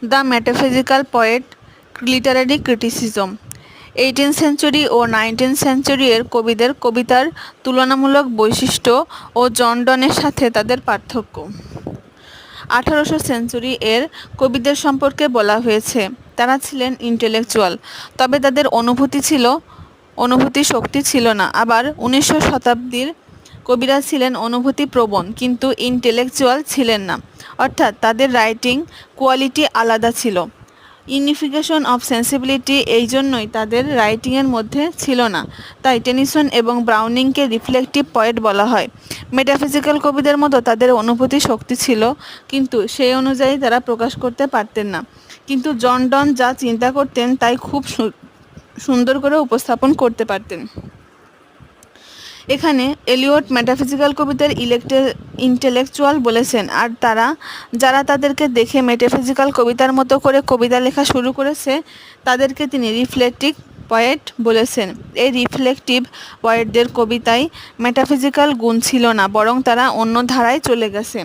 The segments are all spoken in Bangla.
The metaphysical poet literary criticism. 18th century ও 19th সেঞ্চুরি এর কবিদের কবিতার তুলনামূলক বৈশিষ্ট্য ও জন ডনের সাথে তাদের পার্থক্য। 1800 সেঞ্চুরি এর কবিদের সম্পর্কে বলা হয়েছে, তারা ছিলেন ইন্টেলেকচুয়াল, তবে তাদের অনুভূতি শক্তি ছিল না। আবার 1900 শতাব্দীর কবিরা ছিলেন অনুভূতিপ্রবণ কিন্তু ইন্টেলেকচুয়াল ছিলেন না, অর্থাৎ তাদের রাইটিং কোয়ালিটি আলাদা ছিল। ইউনিফিকেশন অফ সেন্সিবিলিটি এই জন্যই তাদের রাইটিংয়ের মধ্যে ছিল না। তাই টেনিসন এবং ব্রাউনিংকে রিফ্লেকটিভ পয়েট বলা হয়। মেটাফিজিক্যাল কবিদের মতো তাদের অনুভূতি শক্তি ছিল, কিন্তু সেই অনুযায়ী তারা প্রকাশ করতে পারতেন না। কিন্তু জন ডন যা চিন্তা করতেন তাই খুব সুন্দর করে উপস্থাপন করতে পারতেন। এখানে এলিয়ট মেটাফিজিক্যাল কবিদের ইন্টেলেকচুয়াল বলেছেন, আর যারা তাদেরকে দেখে মেটাফিজিক্যাল কবিতার মতো করে কবিতা লেখা শুরু করেছে তাদেরকে তিনি রিফ্লেকটিভ পয়েট বলেছেন। এই রিফ্লেকটিভ পয়েটদের কবিতায় মেটাফিজিক্যাল গুণ ছিল না, বরং তারা অন্য ধারায় চলে গেছে।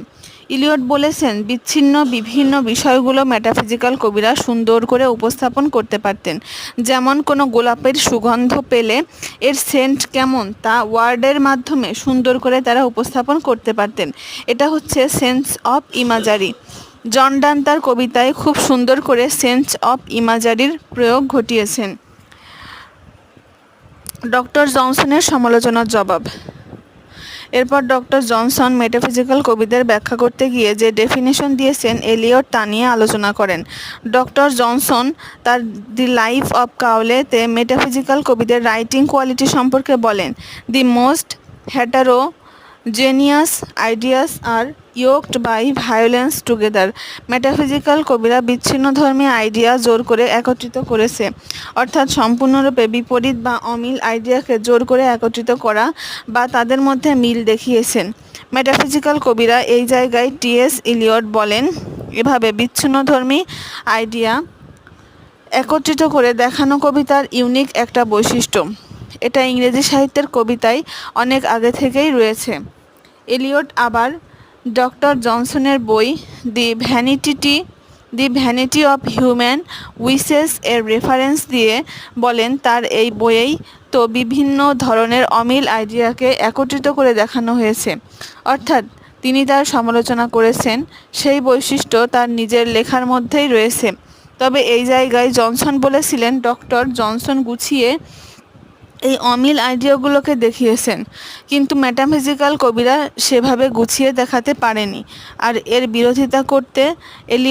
ইলিয়ট বলেছেন, বিচ্ছিন্ন বিভিন্ন বিষয়গুলো মেটাফিজিক্যাল কবিরা সুন্দর করে উপস্থাপন করতে পারতেন। যেমন কোনো গোলাপের সুগন্ধ পেলে এর সেন্ট কেমন তা ওয়ার্ডের মাধ্যমে সুন্দর করে তারা উপস্থাপন করতে পারতেন। এটা হচ্ছে সেন্স অফ ইমাজারি। জন ডান তার কবিতায় খুব সুন্দর করে সেন্স অফ ইমাজারির প্রয়োগ ঘটিয়েছেন। ডক্টর জনসনের সমালোচনার জবাব। এরপর ডক্টর জনসন মেটাফিজিক্যাল কবিদের ব্যাখ্যা করতে গিয়ে যে ডেফিনেশন দিয়েছেন এলিয়ট তা নিয়ে আলোচনা করেন। ডক্টর জনসন তার দি লাইফ অফ কাউলে-তে মেটাফিজিক্যাল কবিদের রাইটিং কোয়ালিটি সম্পর্কে বলেন, the most heterogeneous ideas are yoked by violence together. Metaphysical কবিরা বিচ্ছিন্নধর্মী আইডিয়া জোর করে একত্রিত করেছে, অর্থাৎ সম্পূর্ণরূপে বিপরীত বা অমিল আইডিয়াকে জোর করে একত্রিত করা বা তাদের মধ্যে মিল দেখিয়েছেন। মেটাফিজিক্যাল কবিরা এই জায়গায় টি.এস. ইলিয়ট বলেন, এভাবে বিচ্ছিন্নধর্মী আইডিয়া একত্রিত করে দেখানো কবিতার ইউনিক একটা বৈশিষ্ট্য। এটা ইংরেজি সাহিত্যের কবিতায় অনেক আগে থেকেই রয়েছে। এলিয়ট আবার ডক্টর জনসনের বই দি ভ্যানিটি অফ হিউম্যান উইশেস এর রেফারেন্স দিয়ে বলেন, তার এই বইয়েই তো বিভিন্ন ধরনের অমিল আইডিয়াকে একত্রিত করে দেখানো হয়েছে। অর্থাৎ তিনি তার সমালোচনা করেছেন সেই বৈশিষ্ট্য তার নিজের লেখার মধ্যেই রয়েছে। তবে এই জায়গায় জনসন বলেছিলেন, ডক্টর জনসন গুছিয়ে এই অমিল আইডিয়াগুলোকে দেখিয়েছেন, কিন্তু মেটাফিজিক্যাল কবিরা সেভাবে গুছিয়ে দেখাতে পারেনি। আর এর বিরোধিতা করতে এলিয়ট